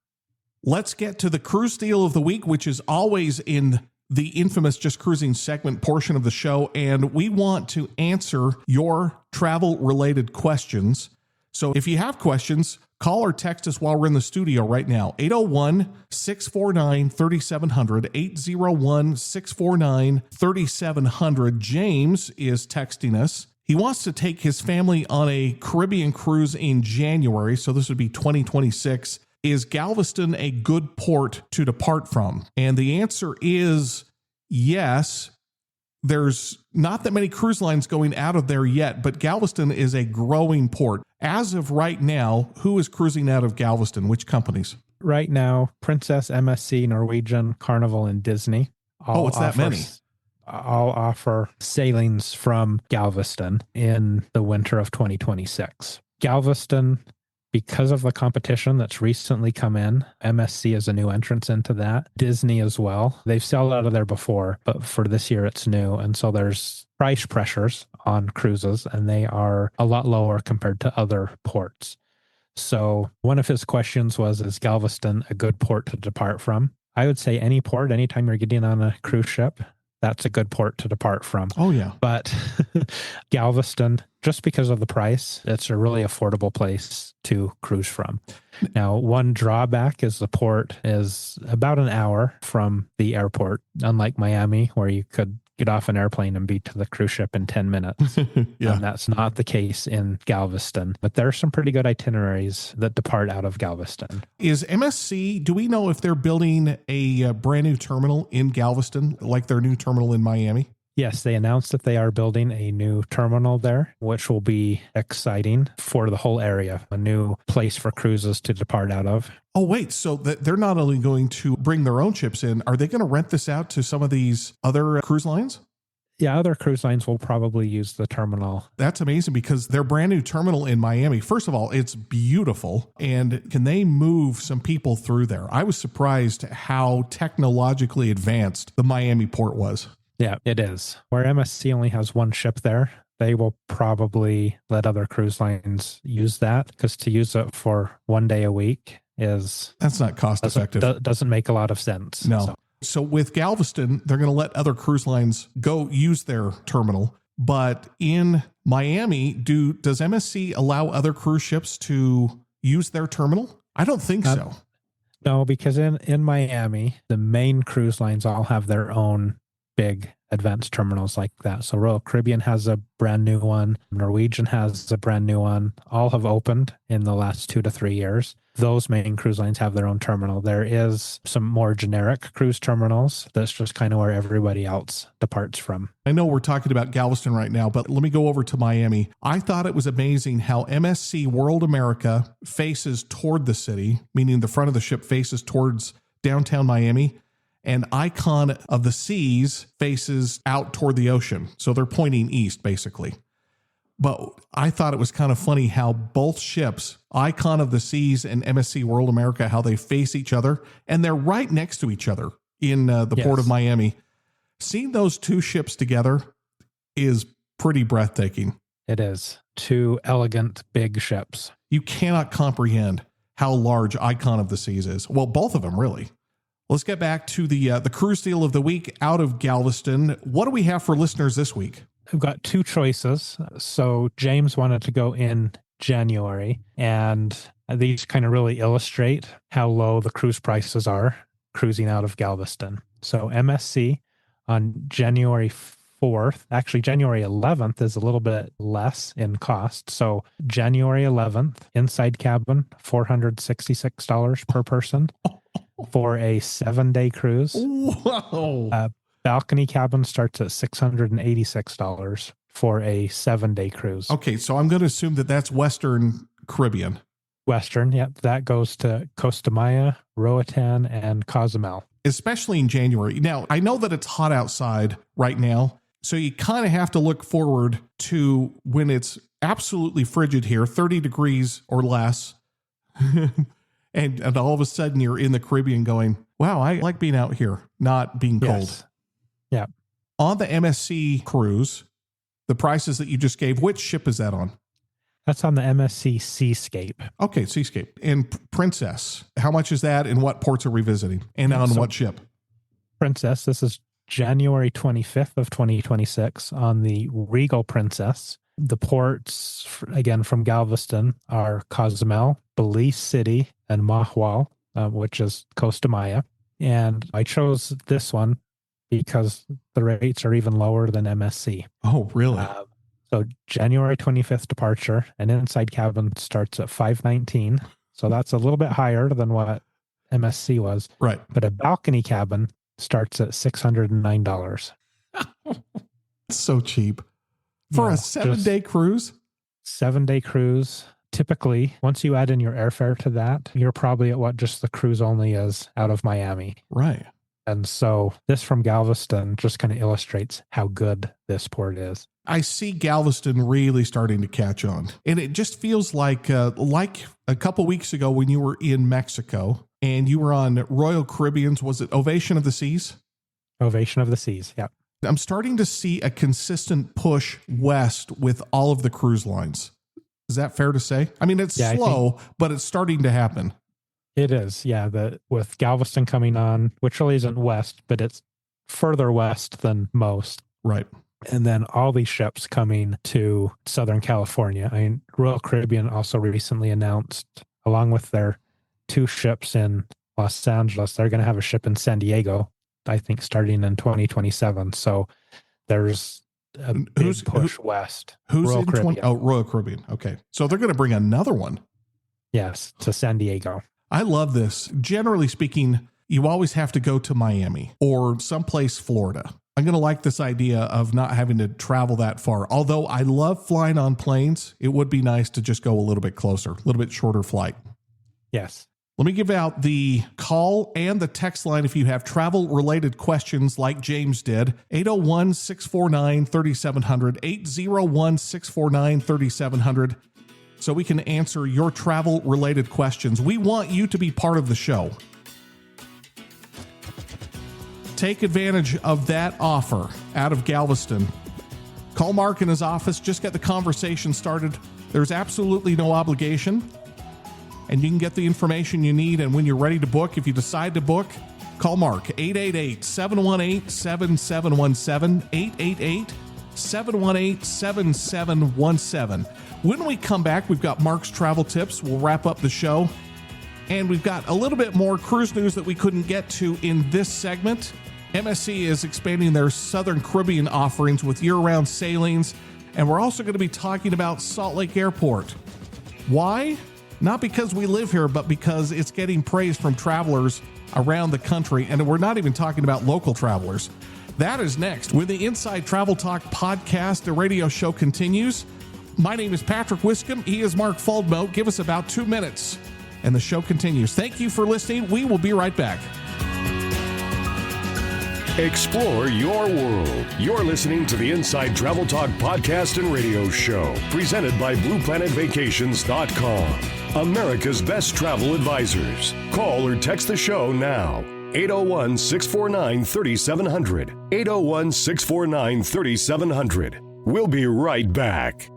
Speaker 1: Let's get to the cruise deal of the week, which is always in the infamous Just Cruising segment portion of the show. And we want to answer your travel related questions. So if you have questions, call or text us while we're in the studio right now. 801-649-3700, 801-649-3700. James is texting us. He wants to take his family on a Caribbean cruise in January, so this would be 2026. Is Galveston a good port to depart from? And the answer is yes. There's not that many cruise lines going out of there yet, but Galveston is a growing port. As of right now, who is cruising out of Galveston? Which companies?
Speaker 3: Right now, Princess, MSC, Norwegian, Carnival, and Disney.
Speaker 1: It's that many.
Speaker 3: All offer sailings from Galveston in the winter of 2026. Galveston, because of the competition that's recently come in, MSC is a new entrance into that. Disney as well. They've sailed out of there before, but for this year it's new. And so there's price pressures on cruises, and they are a lot lower compared to other ports. So one of his questions was, is Galveston a good port to depart from? I would say any port, anytime you're getting on a cruise ship, that's a good port to depart from.
Speaker 1: Oh, yeah.
Speaker 3: But Galveston, just because of the price, it's a really affordable place to cruise from. Now, one drawback is the port is about an hour from the airport, unlike Miami, where you could get off an airplane and be to the cruise ship in 10 minutes.
Speaker 1: Yeah.
Speaker 3: And that's not the case in Galveston. But there are some pretty good itineraries that depart out of Galveston.
Speaker 1: Is MSC, do we know if they're building a brand new terminal in Galveston, like their new terminal in Miami?
Speaker 3: Yes, they announced that they are building a new terminal there, which will be exciting for the whole area, a new place for cruises to depart out of.
Speaker 1: Oh, wait. So they're not only going to bring their own ships in, are they going to rent this out to some of these other cruise lines?
Speaker 3: Yeah, other cruise lines will probably use the terminal.
Speaker 1: That's amazing because their brand new terminal in Miami, first of all, it's beautiful. And can they move some people through there? I was surprised how technologically advanced the Miami port was.
Speaker 3: Yeah, it is. Where MSC only has one ship there, they will probably let other cruise lines use that, because to use it for one day a week is
Speaker 1: That's not cost effective.
Speaker 3: Doesn't make a lot of sense.
Speaker 1: No. So with Galveston, they're going to let other cruise lines go use their terminal. But in Miami, does MSC allow other cruise ships to use their terminal? I don't think so.
Speaker 3: No, because in Miami, the main cruise lines all have their own big advanced terminals like that. So Royal Caribbean has a brand new one. Norwegian has a brand new one. All have opened in the last 2 to 3 years. Those main cruise lines have their own terminal. There is some more generic cruise terminals. That's just kind of where everybody else departs from.
Speaker 1: I know we're talking about Galveston right now, but let me go over to Miami. I thought it was amazing how MSC World America faces toward the city, meaning the front of the ship faces towards downtown Miami, and Icon of the Seas faces out toward the ocean. So they're pointing east, basically. But I thought it was kind of funny how both ships, Icon of the Seas and MSC World America, how they face each other, and they're right next to each other in the port of Miami. Seeing those two ships together is pretty breathtaking.
Speaker 3: It is. Two elegant, big ships.
Speaker 1: You cannot comprehend how large Icon of the Seas is. Well, both of them, really. Let's get back to the cruise deal of the week out of Galveston. What do we have for listeners this week?
Speaker 3: We've got two choices. So James wanted to go in January, and these kind of really illustrate how low the cruise prices are cruising out of Galveston. So MSC on January 4th, actually January 11th is a little bit less in cost. So January 11th, inside cabin, $466 per person for a 7-day cruise.
Speaker 1: Whoa.
Speaker 3: Balcony cabin starts at $686 for a 7-day cruise.
Speaker 1: Okay, so I'm going to assume that that's Western Caribbean.
Speaker 3: Western, yep. That goes to Costa Maya, Roatan, and Cozumel.
Speaker 1: Especially in January. Now, I know that it's hot outside right now, so you kind of have to look forward to when it's absolutely frigid here, 30 degrees or less, and all of a sudden you're in the Caribbean going, wow, I like being out here, not being cold.
Speaker 3: Yes. Yeah.
Speaker 1: On the MSC cruise, the prices that you just gave, which ship is that on?
Speaker 3: That's on the MSC Seascape.
Speaker 1: Okay, Seascape. And Princess, how much is that and what ports are we visiting? And on what ship?
Speaker 3: Princess, this is January 25th of 2026 on the Regal Princess. The ports, again, from Galveston are Cozumel, Belize City, and Mahual, which is Costa Maya. And I chose this one because the rates are even lower than MSC.
Speaker 1: Oh, really?
Speaker 3: So January 25th departure, an inside cabin starts at $519. So that's a little bit higher than what MSC was.
Speaker 1: Right.
Speaker 3: But a balcony cabin starts at $609.
Speaker 1: It's so cheap. For a 7-day cruise?
Speaker 3: 7-day cruise. Typically, once you add in your airfare to that, you're probably at what just the cruise only is out of Miami.
Speaker 1: Right.
Speaker 3: And so this from Galveston just kind of illustrates how good this port is.
Speaker 1: I see Galveston really starting to catch on. And it just feels like a couple weeks ago when you were in Mexico and you were on Royal Caribbean's, was it Ovation of the Seas?
Speaker 3: Ovation of the Seas, yeah.
Speaker 1: I'm starting to see a consistent push west with all of the cruise lines. Is that fair to say? I mean, it's slow, but it's starting to happen.
Speaker 3: It is, yeah. With Galveston coming on, which really isn't west, but it's further west than most.
Speaker 1: Right.
Speaker 3: And then all these ships coming to Southern California. I mean, Royal Caribbean also recently announced, along with their 2 ships in Los Angeles, they're going to have a ship in San Diego, I think, starting in 2027. So there's a big push west.
Speaker 1: Who's
Speaker 3: Royal
Speaker 1: in
Speaker 3: Caribbean.
Speaker 1: Royal Caribbean. Okay. So they're going to bring another one.
Speaker 3: Yes, to San Diego.
Speaker 1: I love this. Generally speaking, you always have to go to Miami or someplace Florida. I'm going to like this idea of not having to travel that far. Although I love flying on planes, it would be nice to just go a little bit closer, a little bit shorter flight.
Speaker 3: Yes.
Speaker 1: Let me give out the call and the text line if you have travel-related questions like James did. 801-649-3700, 801-649-3700. So we can answer your travel-related questions. We want you to be part of the show. Take advantage of that offer out of Galveston. Call Mark in his office. Just get the conversation started. There's absolutely no obligation. and you can get the information you need. And when you're ready to book, if you decide to book, call Mark, 888-718-7717, 888-718-7717. When we come back, we've got Mark's travel tips. We'll wrap up the show. And we've got a little bit more cruise news that we couldn't get to in this segment. MSC is expanding their Southern Caribbean offerings with year-round sailings. And we're also going to be talking about Salt Lake Airport. Why? Not because we live here, but because it's getting praise from travelers around the country. And we're not even talking about local travelers. That is next when the Inside Travel Talk podcast, the radio show, continues. My name is Patrick Wiscombe. He is Mark Faldmo. Give us about 2 minutes, and the show continues. Thank you for listening. We will be right back.
Speaker 2: Explore your world. You're listening to the Inside Travel Talk podcast and radio show, presented by BluePlanetVacations.com, America's best travel advisors. Call or text the show now. 801-649-3700. 801-649-3700. We'll be right back.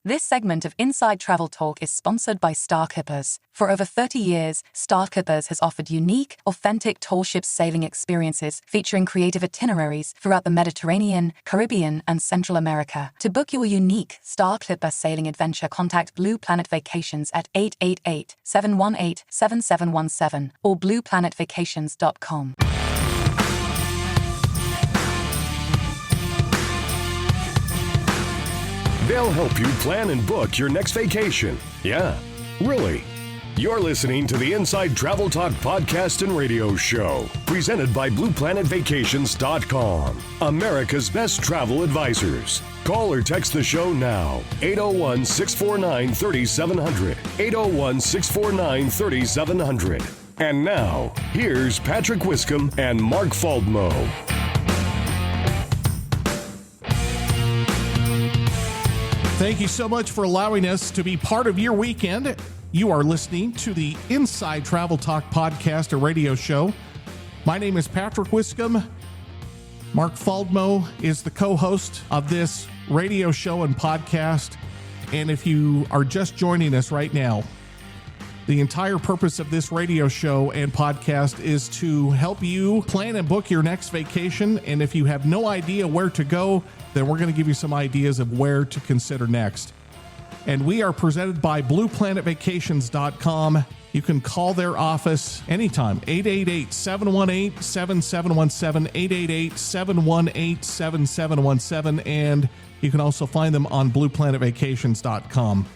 Speaker 4: This segment of Inside Travel Talk is sponsored by Starkippers. For over 30 years, Starkippers has offered unique, authentic tall ship sailing experiences featuring creative itineraries throughout the Mediterranean, Caribbean, and Central America. To book your unique Starkipper sailing adventure, contact Blue Planet Vacations at 888-718-7717 or blueplanetvacations.com.
Speaker 2: They'll help you plan and book your next vacation. Yeah, really. You're listening to the Inside Travel Talk podcast and radio show, presented by BluePlanetVacations.com, America's best travel advisors. Call or text the show now, 801-649-3700, 801-649-3700. And now, here's Patrick Wiscombe and Mark Faldmo.
Speaker 1: Thank you so much for allowing us to be part of your weekend. You are listening to the Inside Travel Talk podcast, a radio show. My name is Patrick Wiscombe. Mark Faldmo is the co-host of this radio show and podcast. And if you are just joining us right now, the entire purpose of this radio show and podcast is to help you plan and book your next vacation. And if you have no idea where to go, then we're going to give you some ideas of where to consider next. And we are presented by BluePlanetVacations.com. You can call their office anytime, 888-718-7717, 888-718-7717, and you can also find them on BluePlanetVacations.com.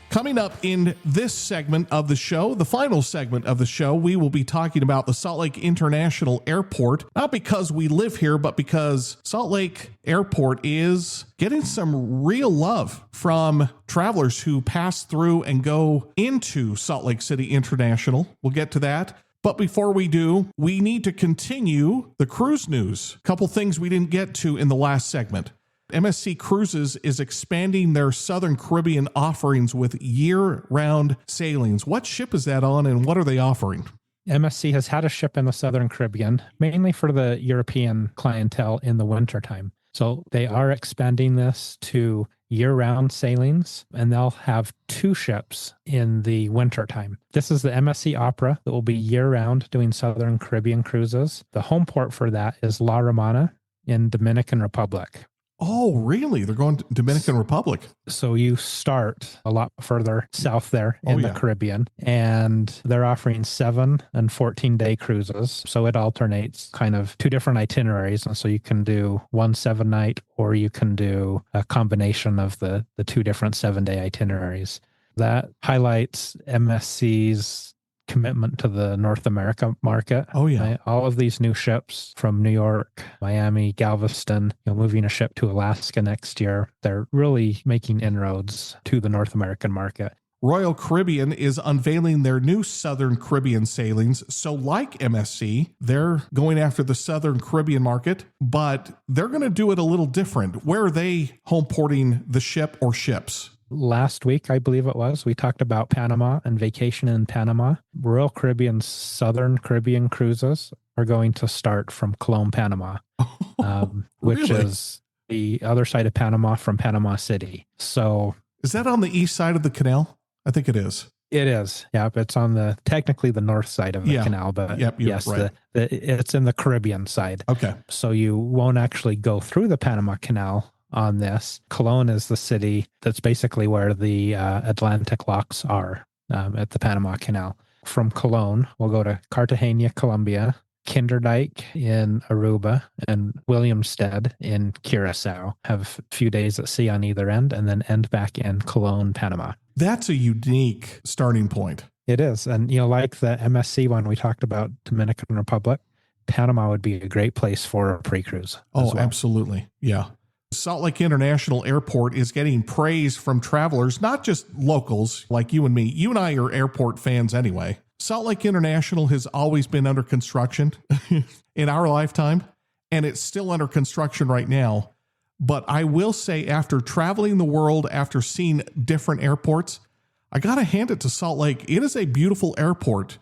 Speaker 1: Coming up in this segment of the show, the final segment of the show, we will be talking about the Salt Lake International Airport, not because we live here, but because Salt Lake Airport is getting some real love from travelers who pass through and go into Salt Lake City International. We'll get to that. But before we do, we need to continue the cruise news. A couple things we didn't get to in the last segment. MSC Cruises is expanding their Southern Caribbean offerings with year-round sailings. What ship is that on, and what are they offering?
Speaker 3: MSC has had a ship in the Southern Caribbean, mainly for the European clientele in the wintertime. So they are expanding this to year-round sailings, and they'll have 2 ships in the wintertime. This is the MSC Opera that will be year-round doing Southern Caribbean cruises. The home port for that is La Romana in Dominican Republic.
Speaker 1: Oh, really? They're going to Dominican Republic.
Speaker 3: So you start a lot further south there in the Caribbean, and they're offering 7 and 14-day cruises. So it alternates kind of 2 different itineraries. And so you can do 1 7-night, or you can do a combination of the 2 different 7-day itineraries. That highlights MSC's commitment to the North America market.
Speaker 1: Oh, yeah.
Speaker 3: Right? All of these new ships from New York, Miami, Galveston, moving a ship to Alaska next year, they're really making inroads to the North American market.
Speaker 1: Royal Caribbean is unveiling their new Southern Caribbean sailings. So like MSC, they're going after the Southern Caribbean market, but they're going to do it a little different. Where are they home porting the ship or ships?
Speaker 3: Last week, I believe it was, we talked about Panama and vacation in Panama. Royal Caribbean's Southern Caribbean cruises are going to start from Cologne, Panama, which is the other side of Panama from Panama City. So
Speaker 1: is that on the east side of the canal? I think it is.
Speaker 3: It is. Yep. It's on technically the north side of the canal, but
Speaker 1: you're
Speaker 3: yes,
Speaker 1: right.
Speaker 3: it's in the Caribbean side.
Speaker 1: Okay.
Speaker 3: So you won't actually go through the Panama Canal on this. Cologne is the city that's basically where the Atlantic locks are at the Panama Canal. From Cologne, we'll go to Cartagena, Colombia, Kinderdijk in Aruba, and Williamstead in Curacao. Have a few days at sea on either end, and then end back in Cologne, Panama.
Speaker 1: That's a unique starting point.
Speaker 3: It is. And, like the MSC one we talked about, Dominican Republic, Panama would be a great place for a pre-cruise.
Speaker 1: Oh, well. Absolutely. Yeah. Salt Lake International Airport is getting praise from travelers, not just locals like you and me. You and I are airport fans anyway. Salt Lake International has always been under construction in our lifetime, and it's still under construction right now. But I will say, after traveling the world, after seeing different airports, I got to hand it to Salt Lake. It is a beautiful airport,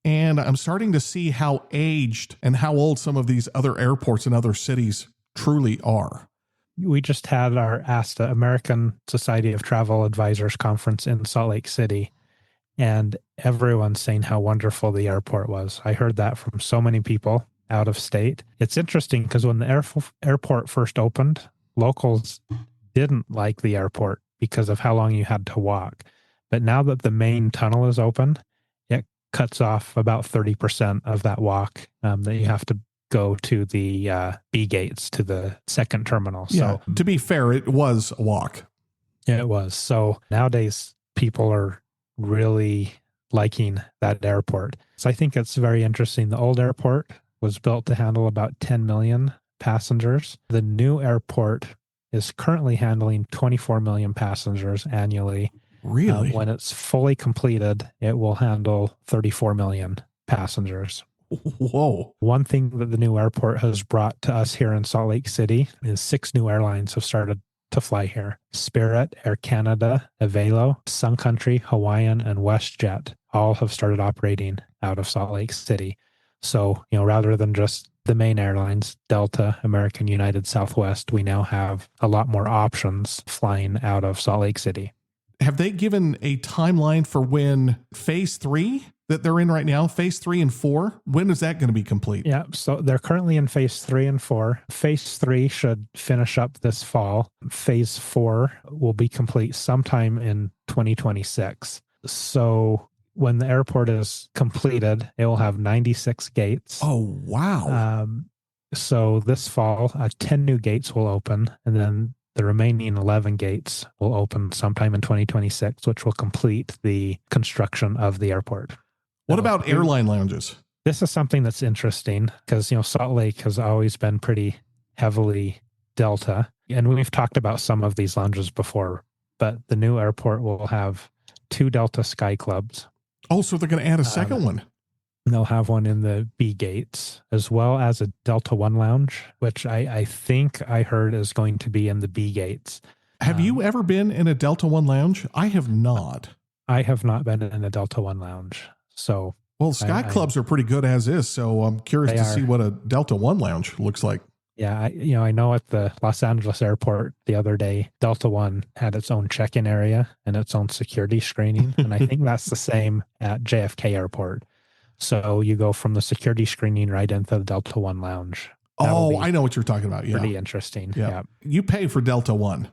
Speaker 1: and I'm starting to see how aged and how old some of these other airports in other cities truly are.
Speaker 3: We just had our ASTA, American Society of Travel Advisors conference in Salt Lake City, and everyone's saying how wonderful the airport was. I heard that from so many people out of state. It's interesting because when the airport first opened, locals didn't like the airport because of how long you had to walk. But now that the main tunnel is open, it cuts off about 30% of that walk that you have to go to the B gates, to the second terminal.
Speaker 1: Yeah, so to be fair, it was a walk.
Speaker 3: Yeah, it was. So nowadays people are really liking that airport. So I think it's very interesting. The old airport was built to handle about 10 million passengers. The new airport is currently handling 24 million passengers annually.
Speaker 1: Really?
Speaker 3: When it's fully completed, it will handle 34 million passengers.
Speaker 1: Whoa.
Speaker 3: One thing that the new airport has brought to us here in Salt Lake City is 6 new airlines have started to fly here. Spirit, Air Canada, Avelo, Sun Country, Hawaiian, and WestJet all have started operating out of Salt Lake City. So, rather than just the main airlines, Delta, American, United, Southwest, we now have a lot more options flying out of Salt Lake City.
Speaker 1: Have they given a timeline for when phase 3 that they're in right now, phase 3 and 4, when is that going to be complete?
Speaker 3: Yeah, so they're currently in phase 3 and 4. Phase 3 should finish up this fall. Phase 4 will be complete sometime in 2026. So when the airport is completed, it will have 96 gates.
Speaker 1: Oh, wow.
Speaker 3: So this fall, 10 new gates will open, and then the remaining 11 gates will open sometime in 2026, which will complete the construction of the airport.
Speaker 1: What about airline lounges?
Speaker 3: This is something that's interesting because, Salt Lake has always been pretty heavily Delta. And we've talked about some of these lounges before, but the new airport will have 2 Delta Sky Clubs.
Speaker 1: Oh, so they're going to add a second one.
Speaker 3: They'll have one in the B gates, as well as a Delta One lounge, which I think I heard is going to be in the B gates.
Speaker 1: Have you ever been in a Delta One lounge? I have not.
Speaker 3: I have not been in a Delta One lounge. So,
Speaker 1: well, Sky Clubs are pretty good as is. So I'm curious to see what a Delta One lounge looks like.
Speaker 3: Yeah, I know at the Los Angeles airport the other day, Delta One had its own check-in area and its own security screening. And I think that's the same at JFK Airport. So you go from the security screening right into the Delta One lounge.
Speaker 1: Oh, I know what you're talking about. Yeah.
Speaker 3: Pretty interesting. Yeah.
Speaker 1: You pay for Delta One.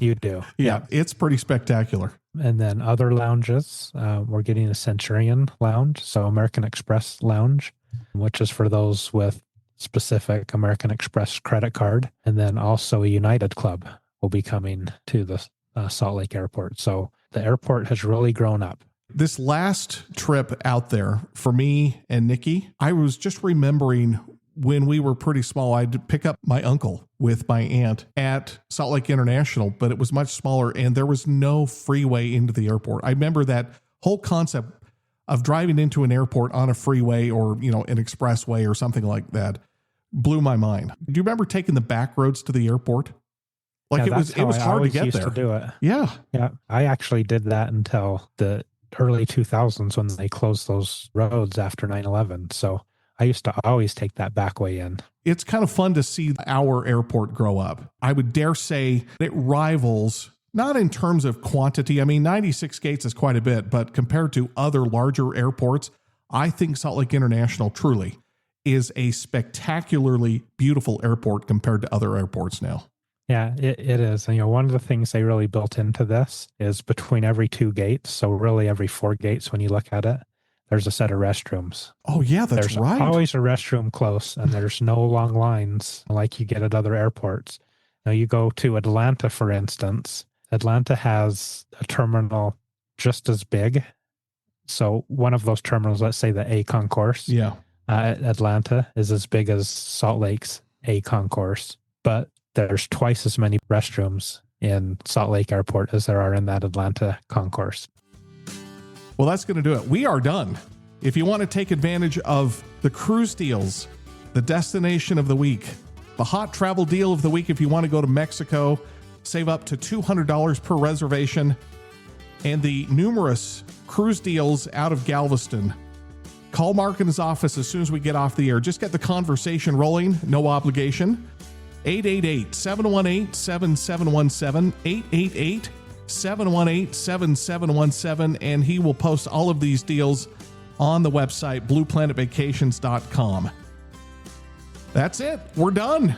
Speaker 3: You do.
Speaker 1: Yeah. It's pretty spectacular.
Speaker 3: And then other lounges, we're getting a Centurion lounge. So American Express lounge, which is for those with specific American Express credit card. And then also a United Club will be coming to the Salt Lake Airport. So the airport has really grown up.
Speaker 1: This last trip out there for me and Nikki, I was just remembering when we were pretty small, I'd pick up my uncle with my aunt at Salt Lake International, but it was much smaller and there was no freeway into the airport. I remember that whole concept of driving into an airport on a freeway or, an expressway or something like that blew my mind. Do you remember taking the back roads to the airport? Like it was hard to get there.
Speaker 3: To do it.
Speaker 1: Yeah.
Speaker 3: Yeah. I actually did that until the early 2000s when they closed those roads after 9/11. So I used to always take that back way in.
Speaker 1: It's kind of fun to see our airport grow up. I would dare say it rivals Not in terms of quantity. I mean, 96 gates is quite a bit, but compared to other larger airports, I think Salt Lake International truly is a spectacularly beautiful airport compared to other airports now.
Speaker 3: Yeah, it is. And, one of the things they really built into this is between every 2 gates, so really every 4 gates when you look at it, there's a set of restrooms.
Speaker 1: Oh, yeah, that's
Speaker 3: there's
Speaker 1: right.
Speaker 3: Always a restroom close, and there's no long lines like you get at other airports. Now, you go to Atlanta, for instance. Atlanta has a terminal just as big. So one of those terminals, let's say the A concourse, Atlanta is as big as Salt Lake's A concourse, but there's twice as many restrooms in Salt Lake Airport as there are in that Atlanta concourse.
Speaker 1: Well, that's going to do it. We are done. If you want to take advantage of the cruise deals, the destination of the week, the hot travel deal of the week, if you want to go to Mexico, save up to $200 per reservation, and the numerous cruise deals out of Galveston, call Mark in his office as soon as we get off the air. Just get the conversation rolling, no obligation. 888-718-7717, 888-718-7717, and he will post all of these deals on the website, blueplanetvacations.com. That's it. We're done.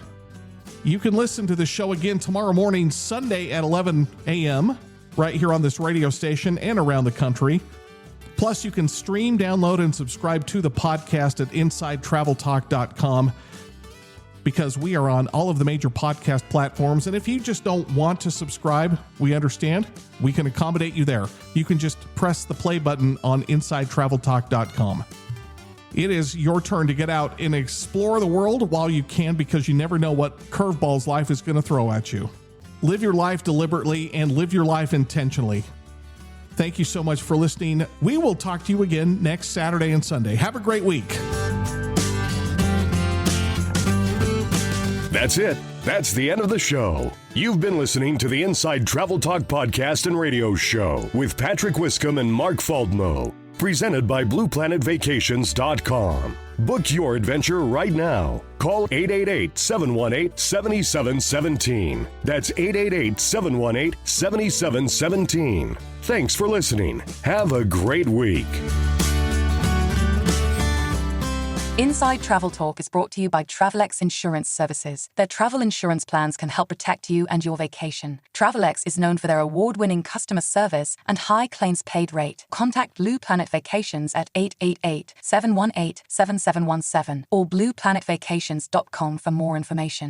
Speaker 1: You can listen to the show again tomorrow morning, Sunday at 11 a.m., right here on this radio station and around the country. Plus, you can stream, download, and subscribe to the podcast at InsideTravelTalk.com, because we are on all of the major podcast platforms. And if you just don't want to subscribe, we understand. We can accommodate you there. You can just press the play button on InsideTravelTalk.com. It is your turn to get out and explore the world while you can, because you never know what curveballs life is going to throw at you. Live your life deliberately and live your life intentionally. Thank you so much for listening. We will talk to you again next Saturday and Sunday. Have a great week.
Speaker 2: That's it. That's the end of the show. You've been listening to the Inside Travel Talk podcast and radio show with Patrick Wiscombe and Mark Faldmo, presented by BluePlanetVacations.com. Book your adventure right now. Call 888-718-7717. That's 888-718-7717. Thanks for listening. Have a great week.
Speaker 4: Inside Travel Talk is brought to you by Travelex Insurance Services. Their travel insurance plans can help protect you and your vacation. Travelex is known for their award-winning customer service and high claims paid rate. Contact Blue Planet Vacations at 888-718-7717 or blueplanetvacations.com for more information.